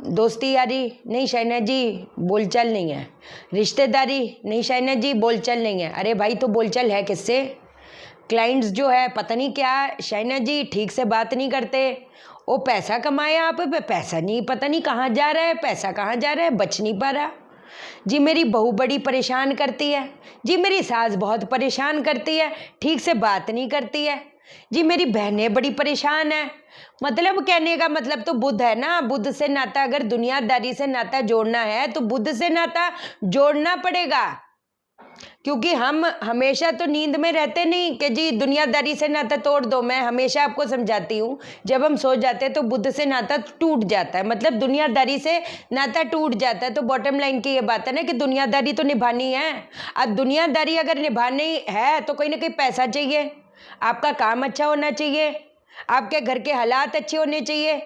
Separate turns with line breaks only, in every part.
दोस्ती यारी नहीं शाइना जी, बोलचाल नहीं है। रिश्तेदारी नहीं शाइना जी, बोलचाल नहीं है। अरे भाई तो बोलचाल है किससे? क्लाइंट्स जो है पता नहीं क्या शाइना जी ठीक से बात नहीं करते। वो पैसा कमाए आप पे, पैसा नहीं पता नहीं कहाँ जा रहा है, पैसा कहाँ जा रहा है, बच नहीं पा रहा जी। मेरी बहू बड़ी परेशान करती है जी, मेरी सास बहुत परेशान करती है, ठीक से बात नहीं करती है जी। मेरी बहनें बड़ी परेशान है। मतलब कहने का मतलब तो बुद्ध है ना, बुद्ध से नाता, अगर दुनियादारी से नाता जोड़ना है तो बुद्ध से नाता जोड़ना पड़ेगा, क्योंकि हम हमेशा तो नींद में रहते नहीं कि जी दुनियादारी से नाता तोड़ दो। मैं हमेशा आपको समझाती हूँ, जब हम सो जाते हैं तो बुद्ध से नाता टूट जाता है, मतलब दुनियादारी से नाता टूट जाता है। तो बॉटम लाइन की ये बात है ना कि दुनियादारी तो निभानी है। अब दुनियादारी अगर निभानी है तो कहीं ना कहीं पैसा चाहिए, आपका काम अच्छा होना चाहिए, आपके घर के हालात अच्छे होने चाहिए।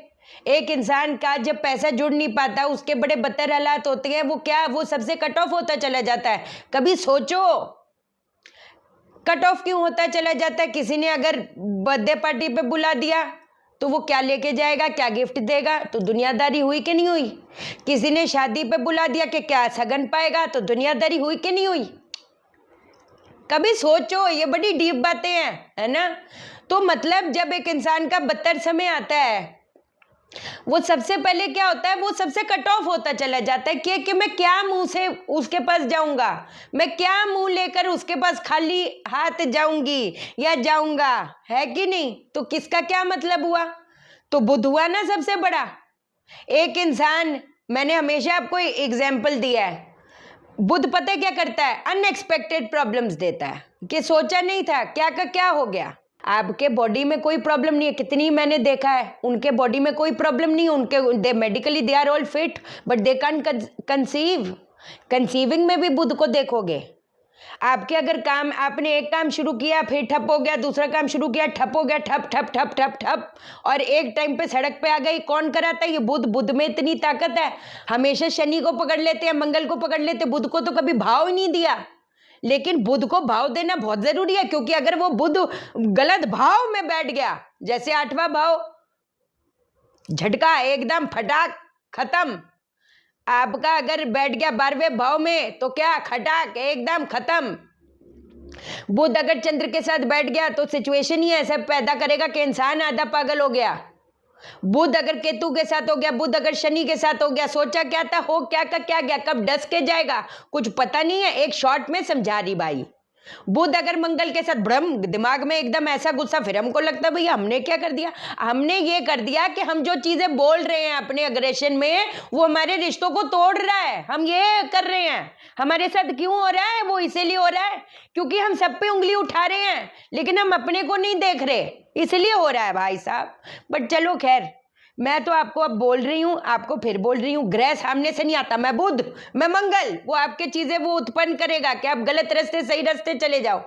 एक इंसान का जब पैसा जुड़ नहीं पाता, उसके बड़े बदतर हालात होते हैं, वो क्या, वो सबसे कट ऑफ होता चला जाता है। कभी सोचो कट ऑफ क्यों होता चला जाता है? किसी ने अगर बर्थडे पार्टी पे बुला दिया तो वो क्या लेके जाएगा, क्या गिफ्ट देगा? तो दुनियादारी हुई कि नहीं हुई? किसी ने शादी पे बुला दिया कि क्या सगन पाएगा? तो दुनियादारी हुई कि नहीं हुई? कभी सोचो, ये बड़ी डीप बातें हैं, है ना। तो मतलब जब एक इंसान का बदतर समय आता है, वो सबसे पहले क्या होता है, वो सबसे कट ऑफ होता चला जाता है कि मैं क्या मुंह से उसके पास जाऊंगा, मैं क्या मुंह लेकर उसके पास खाली हाथ जाऊंगी या जाऊंगा, है कि नहीं? तो किसका क्या मतलब हुआ? तो बुद्ध हुआ ना सबसे बड़ा। एक इंसान, मैंने हमेशा आपको एग्जाम्पल दिया है, बुद्ध पता है क्या करता है? अनएक्सपेक्टेड प्रॉब्लम्स देता है कि सोचा नहीं था, क्या का क्या हो गया। आपके बॉडी में कोई प्रॉब्लम नहीं है, कितनी मैंने देखा है उनके बॉडी में कोई प्रॉब्लम नहीं है, उनके medically they are all fit, but they can't conceive. Conceiving में भी बुद्ध को देखोगे। आपके अगर काम, आपने एक काम शुरू किया फिर ठप हो गया, दूसरा काम शुरू किया ठप हो गया, ठप ठप ठप ठप ठप, और एक टाइम पे सड़क पे आ गई, कौन कराता है? ये बुद्ध। बुद्ध में इतनी ताकत है, हमेशा शनि को पकड़ लेते हैं, मंगल को पकड़ लेते, बुद्ध को तो कभी भाव ही नहीं दिया। लेकिन बुद्ध को भाव देना बहुत जरूरी है, क्योंकि अगर वो बुद्ध गलत भाव में बैठ गया, जैसे 8वां भाव झटका एकदम फटाक खत्म, आपका अगर बैठ गया 12वें भाव में तो क्या खटाक एकदम खत्म। बुध अगर चंद्र के साथ बैठ गया तो सिचुएशन ही ऐसा पैदा करेगा कि इंसान आधा पागल हो गया। बुध अगर केतु के साथ हो गया, बुध अगर शनि के साथ हो गया, सोचा क्या था, हो क्या का क्या गया, कब डस के जाएगा कुछ पता नहीं है। एक शॉर्ट में समझा रही भाई। बुध अगर मंगल के साथ भ्रम, दिमाग में एकदम ऐसा गुस्सा, फिर हमको लगता है भैया हमने क्या कर दिया? हमने ये कर दिया कि हम जो चीजें बोल रहे हैं अपने अग्रेशन में, वो हमारे रिश्तों को तोड़ रहा है, हम ये कर रहे हैं। हमारे साथ क्यों हो रहा है? वो इसीलिए हो रहा है क्योंकि हम सब पे उंगली उठा रहे हैं, लेकिन हम अपने को नहीं देख रहे, इसलिए हो रहा है भाई साहब। बट चलो खैर, मैं तो आपको अब बोल रही हूं, आपको फिर बोल रही हूं, ग्रह सामने से नहीं आता। मैं बुध, मैं मंगल, वो आपके चीजें वो उत्पन्न करेगा कि आप गलत रास्ते सही रास्ते चले जाओ।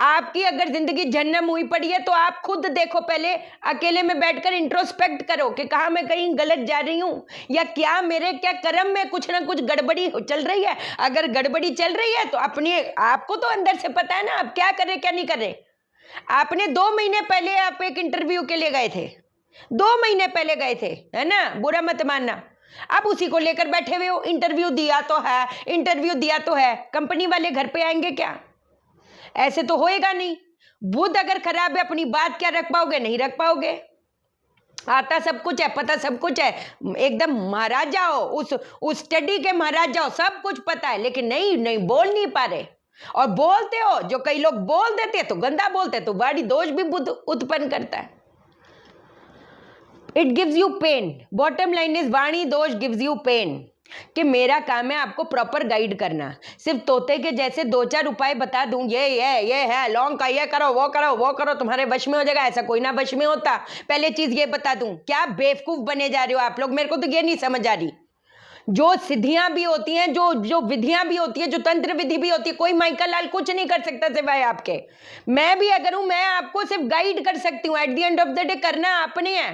आपकी अगर जिंदगी जन्नम हुई पड़ी है तो आप खुद देखो, पहले अकेले में बैठकर इंट्रोस्पेक्ट करो कि कहाँ मैं कहीं गलत जा रही हूँ, या क्या मेरे क्या कर्म में कुछ ना कुछ गड़बड़ी चल रही है। अगर गड़बड़ी चल रही है तो अपने आपको तो अंदर से पता है ना आप क्या कर रहे क्या नहीं कर रहे। आपने 2 महीने पहले आप एक इंटरव्यू के लिए गए थे, 2 महीने पहले गए थे, है ना, बुरा मत मानना। आप उसी को लेकर बैठे हुए हो, इंटरव्यू दिया तो है, इंटरव्यू दिया तो है, कंपनी वाले घर पे आएंगे क्या? ऐसे तो होएगा नहीं। बुध अगर खराब है, अपनी बात क्या रख पाओगे? नहीं रख पाओगे। आता सब कुछ है, पता सब कुछ है, एकदम महाराजा हो, उस स्टडी के महाराजा हो, सब कुछ पता है, लेकिन नहीं बोल नहीं पा रहे। और बोलते हो, जो कई लोग बोल देते हैं तो गंदा बोलते हैं, तो बड़ी दोष भी बुध उत्पन्न करता है। It gives you pain, bottom line is वाणी दोष गिव्स यू पेन, कि मेरा काम है आपको प्रॉपर गाइड करना। सिर्फ तोते के जैसे 2-4 उपाय बता दूं, ये है लौंग का, ये करो वो करो तुम्हारे वश में हो जाएगा, ऐसा कोई ना वश में होता। पहले चीज ये बता दूं, क्या बेवकूफ बने जा रहे हो आप लोग, मेरे को तो ये नहीं समझ आ रही। जो सिद्धियां भी होती हैं, जो विधियां भी होती है, जो तंत्र विधि भी होती है, कोई माइकल लाल कुछ नहीं कर सकता सिवाय आपके। मैं भी अगर हूं, मैं आपको सिर्फ गाइड कर सकती हूँ, at the end of the day करना आपने है।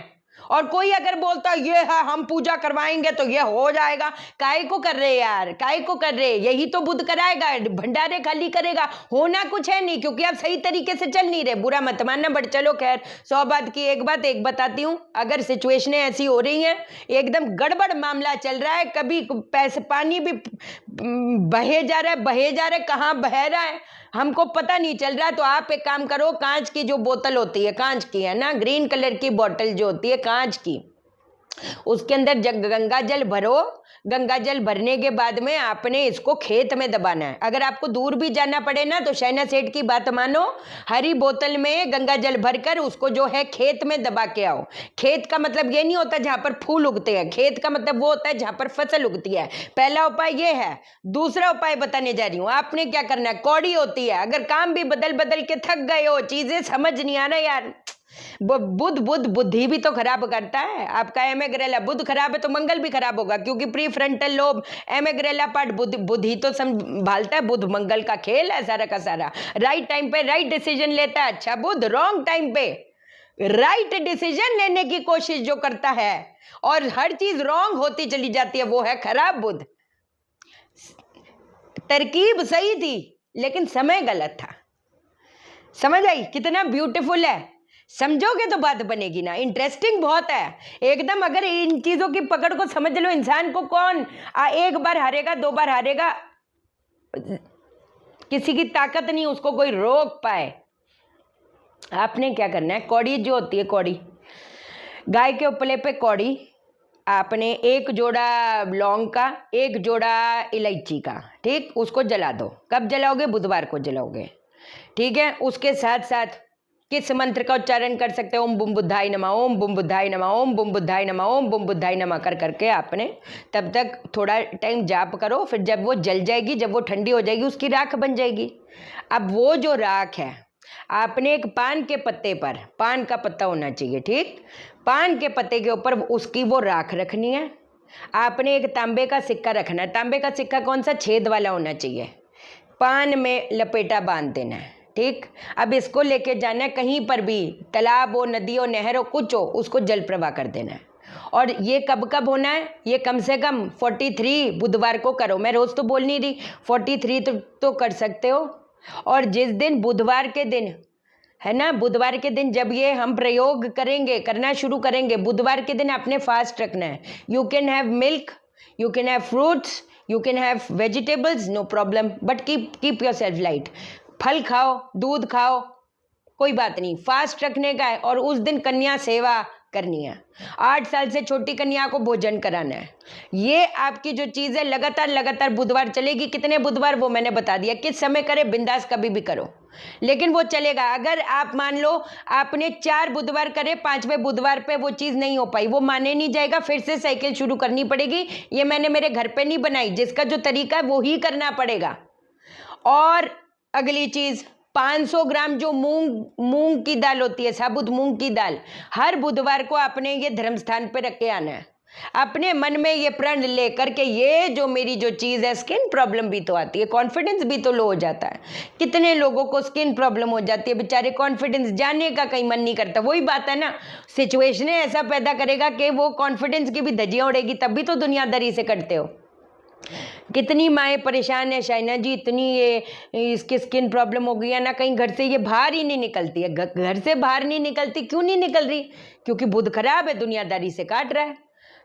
और कोई अगर बोलता ये है हम पूजा करवाएंगे तो ये हो जाएगा, काय को कर रहे यार, काय को कर रहे? यही तो बुध कराएगा, भंडारे खाली करेगा, होना कुछ है नहीं, क्योंकि आप सही तरीके से चल नहीं रहे। बुरा मत मानना, बट चलो खैर, 100 बात की एक बात एक बताती हूँ, अगर सिचुएशनें ऐसी हो रही हैं, एकदम गड़बड़ मामला चल रहा है, कभी पैसे पानी भी बहे जा रहा है, बहे जा रहा है, कहाँ बह रहा है हमको पता नहीं चल रहा। तो आप एक काम करो, कांच की जो बोतल होती है, कांच की है ना, ग्रीन कलर की बोतल जो होती है कांच की, उसके अंदर गंगा जल भरो। गंगा जल भरने के बाद में आपने इसको खेत में दबाना है। अगर आपको दूर भी जाना पड़े ना तो शहना सेठ की बात मानो, हरी बोतल में गंगा जल भरकर उसको जो है खेत में दबा के आओ। खेत का मतलब ये नहीं होता जहां पर फूल उगते हैं, खेत का मतलब वो होता है जहां पर फसल उगती है। पहला उपाय ये है। दूसरा उपाय बताने जा रही हूं, आपने क्या करना है, कौड़ी होती है, अगर काम भी बदल बदल के थक गए हो, चीजें समझ नहीं आ रहा यार, बुद्धि भी तो खराब करता है। आपका एमेग्रेला बुध खराब है तो मंगल भी खराब होगा, क्योंकि प्री फ्रंटल लोब एमेग्रेला पार्ट बुद्धि तो संभालता है। बुध मंगल का खेल है सारा का सारा। राइट टाइम पे राइट डिसीजन लेता है अच्छा बुध, रॉन्ग टाइम पे राइट डिसीजन लेने की कोशिश जो करता है और हर चीज रॉन्ग होती चली जाती है, वो है खराब बुध। तरकीब सही थी लेकिन समय गलत था। समझ आई कितना ब्यूटीफुल है? समझोगे तो बात बनेगी ना, इंटरेस्टिंग बहुत है एकदम। अगर इन चीजों की पकड़ को समझ लो, इंसान को कौन एक बार हारेगा, 2 बार हारेगा, किसी की ताकत नहीं उसको कोई रोक पाए। आपने क्या करना है, कौड़ी जो होती है, कौड़ी गाय के उपले पे कौड़ी, आपने 1 जोड़ा लौंग का, 1 जोड़ा इलायची का, ठीक, उसको जला दो। कब जलाओगे? बुधवार को जलाओगे, ठीक है। उसके साथ साथ किस मंत्र का उच्चारण कर सकते हो? ओम बुम बुद्धाय नमः, ओम बुम बुद्धाय नमः, ओम बुम बुद्धाय नमः, ओम बुम बुद्धाय नमः कर करके आपने तब तक थोड़ा टाइम जाप करो। फिर जब वो जल जाएगी, जब वो ठंडी हो जाएगी, उसकी राख बन जाएगी। अब वो जो राख है, आपने एक पान के पत्ते पर, पान का पत्ता होना चाहिए, ठीक, पान के पत्ते के ऊपर उसकी वो राख रखनी है। आपने एक तांबे का सिक्का रखना है। तांबे का सिक्का कौन सा? छेद वाला होना चाहिए। पान में लपेटा बांध देना है, ठीक। अब इसको लेके जाना है कहीं पर भी, तालाब हो, नदी हो, नहर हो, कुछ हो, उसको जल प्रवाह कर देना है। और ये कब कब होना है? ये कम से कम 43 बुधवार को करो। मैं रोज तो बोल नहीं रही, 43 तो कर सकते हो। और जिस दिन बुधवार के दिन है ना, बुधवार के दिन जब ये हम प्रयोग करेंगे, करना शुरू करेंगे, बुधवार के दिन आपने फास्ट रखना है। You can have milk, you can have fruits, you can have vegetables, no problem, but keep yourself light. फल खाओ, दूध खाओ, कोई बात नहीं, फास्ट रखने का है। और उस दिन कन्या सेवा करनी है, 8 साल से छोटी कन्या को भोजन कराना है। ये आपकी जो चीज़ है लगातार लगातार बुधवार चलेगी। कितने बुधवार वो मैंने बता दिया, किस समय करे, बिंदास कभी भी करो, लेकिन वो चलेगा। अगर आप मान लो आपने 4 बुधवार करे, 5वें बुधवार पे वो चीज़ नहीं हो पाई, वो माने नहीं जाएगा, फिर से साइकिल शुरू करनी पड़ेगी। ये मैंने मेरे घर पे नहीं बनाई, जिसका जो तरीका है वो ही करना पड़ेगा। और अगली चीज़, 500 ग्राम जो मूंग की दाल होती है, साबुत मूंग की दाल, हर बुधवार को आपने ये धर्म स्थान पे रख के आना है। अपने मन में ये प्रण लेकर के, ये जो मेरी जो चीज़ है, स्किन प्रॉब्लम भी तो आती है, कॉन्फिडेंस भी तो लो हो जाता है। कितने लोगों को स्किन प्रॉब्लम हो जाती है, बेचारे कॉन्फिडेंस जाने का कहीं मन नहीं करता। वही बात है ना, सिचुएशन ऐसा पैदा करेगा कि वो कॉन्फिडेंस की भी धज्जियाँ उड़ेगी, तब भी तो दुनियादारी से करते हो। कितनी माएँ परेशान है, शाइना जी इतनी ये इसकी स्किन प्रॉब्लम हो गई है ना, कहीं घर से ये बाहर ही नहीं निकलती है, घर से बाहर नहीं निकलती। क्यों नहीं निकल रही? क्योंकि बुध खराब है, दुनियादारी से काट रहा है।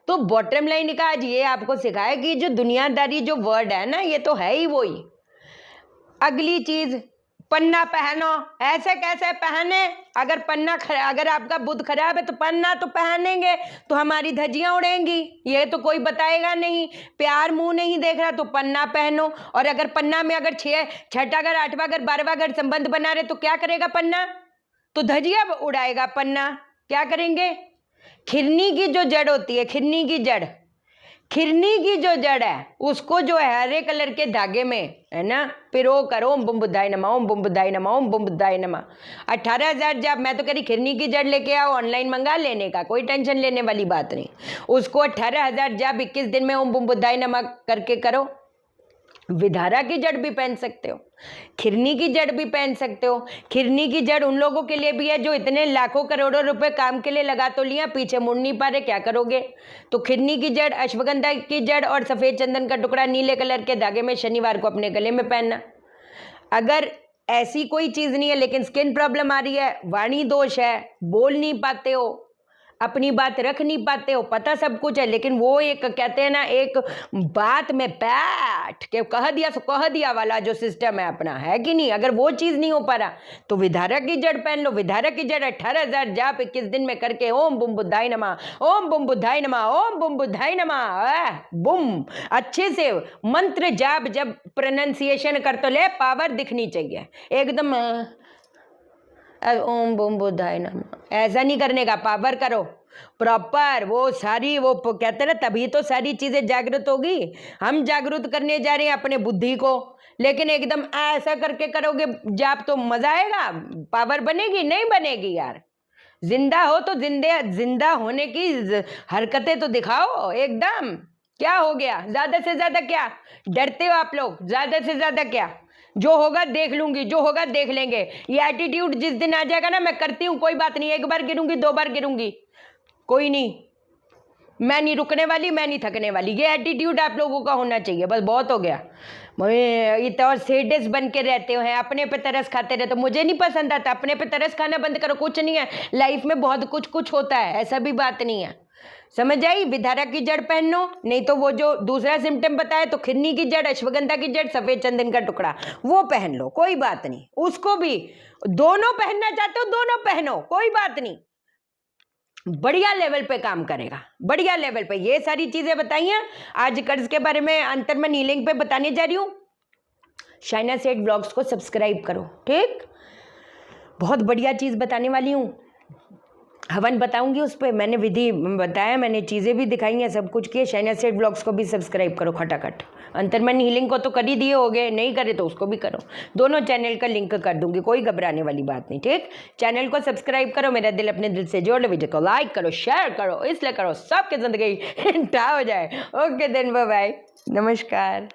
तो बॉटम लाइन का आज ये आपको सिखाया कि जो दुनियादारी जो वर्ड है ना, ये तो है ही वही। अगली चीज, पन्ना पहनो। ऐसे कैसे पहने? अगर आपका बुध खराब है तो पन्ना तो पहनेंगे तो हमारी धज्जियां उड़ेंगी, ये तो कोई बताएगा नहीं। प्यार मुंह नहीं देख रहा तो पन्ना पहनो। और अगर पन्ना में अगर 6ठा घर, 8वां घर, 12वां घर संबंध बना रहे तो क्या करेगा पन्ना? तो धज्जियां उड़ाएगा पन्ना। क्या करेंगे? खिरनी की जो जड़ होती है, खिरनी की जो जड़ है, उसको जो है हरे कलर के धागे में, है ना, पिरो करो, ओम बुम बुद्धाय नमः, ओम बुम बुद्धाय नमः, ओम बुम बुद्धाय नमः। 18,000 जाप। मैं तो कह रही खिरनी की जड़ लेके आओ, ऑनलाइन मंगा लेने का, कोई टेंशन लेने वाली बात नहीं। उसको 18,000 जाप 21 दिन में ओम बुम बुद्धाय नमः करके करो। विधारा की जड़ भी पहन सकते हो, खिरनी की जड़ भी पहन सकते हो। खिरनी की जड़ उन लोगों के लिए भी है जो इतने लाखों करोड़ों रुपए काम के लिए लगा तो लिया, पीछे मुड़ नहीं पा रहे, क्या करोगे? तो खिरनी की जड़, अश्वगंधा की जड़ और सफेद चंदन का टुकड़ा नीले कलर के धागे में शनिवार को अपने गले में पहनना। अगर ऐसी कोई चीज नहीं है लेकिन स्किन प्रॉब्लम आ रही है, वाणी दोष है, बोल नहीं पाते हो, अपनी बात रख नहीं पाते हो, पता सब कुछ है लेकिन वो एक कहते हैं ना, एक बात में बैठ के कह दिया सो कह दिया वाला जो सिस्टम है अपना, है कि नहीं? अगर वो चीज नहीं हो पा रहा तो विधारक की जड़ पहन लो। विधारक की जड़ 18,000 जाप 21 दिन में करके ओम बुम बुद्धाय नमः, ओम बुम बुद्धाय नमः, ओम बुम बुद्धाय नमः, बुम अच्छे से मंत्र जाप जब प्रोनाउंसिएशन कर तो ले, पावर दिखनी चाहिए एकदम। ओम बुम बुद्धाय नमः ऐसा नहीं करने का, पावर करो प्रॉपर। वो सारी वो कहते ना, तभी तो सारी चीजें जागृत होगी। हम जागृत करने जा रहे हैं अपने बुद्धि को, लेकिन एकदम ऐसा करके करोगे जाप तो मजा आएगा? पावर बनेगी? नहीं बनेगी यार। जिंदा हो तो जिंदा होने की हरकतें तो दिखाओ एकदम। क्या हो गया? ज्यादा से ज्यादा क्या डरते हो आप लोग? ज्यादा से ज्यादा क्या? जो होगा देख लूंगी, जो होगा देख लेंगे, ये एटीट्यूड जिस दिन आ जाएगा ना, मैं करती हूँ कोई बात नहीं, एक बार गिरूंगी, 2 बार गिरूंगी, कोई नहीं, मैं नहीं रुकने वाली, मैं नहीं थकने वाली, ये एटीट्यूड आप लोगों का होना चाहिए। बस बहुत हो गया। इतना और सेडिस बन के रहते हो, हैं अपने पे तरस खाते रहते हो, मुझे नहीं पसंद आता। अपने पे तरस खाना बंद करो। कुछ नहीं है लाइफ में, बहुत कुछ कुछ होता है, ऐसा भी बात नहीं है। समझ आई? विधारा की जड़ पहनो, नहीं तो वो जो दूसरा सिम्टम बताया तो खिरनी की जड़, अश्वगंधा की जड़, सफेद चंदन का टुकड़ा, वो पहन लो, कोई बात नहीं। उसको भी दोनों पहनना चाहते हो दोनों पहनो, कोई बात नहीं, बढ़िया लेवल पे काम करेगा, बढ़िया लेवल पे। ये सारी चीजें बताई हैं आज कर्ज के बारे में, अंतर्मन हीलिंग पे बताने जा रही हूँ। शाइना सेठ ब्लॉग्स को सब्सक्राइब करो, ठीक? बहुत बढ़िया चीज बताने वाली हूँ। हवन बताऊंगी उस पर, मैंने विधि बताया, मैंने चीज़ें भी दिखाई हैं, सब कुछ किए। शाइना सेठ ब्लॉग्स को भी सब्सक्राइब करो खटाखट। अंतर्मन हीलिंग को तो कर ही दिए होगे, नहीं करे तो उसको भी करो। दोनों चैनल का लिंक कर दूंगी, कोई घबराने वाली बात नहीं, ठीक? चैनल को सब्सक्राइब करो, मेरा दिल अपने दिल से जोड़ लो, वीडियो को लाइक करो, शेयर करो, इसलिए करो सबकी जिंदगी हो जाए। ओके देन, बाय बाय, नमस्कार।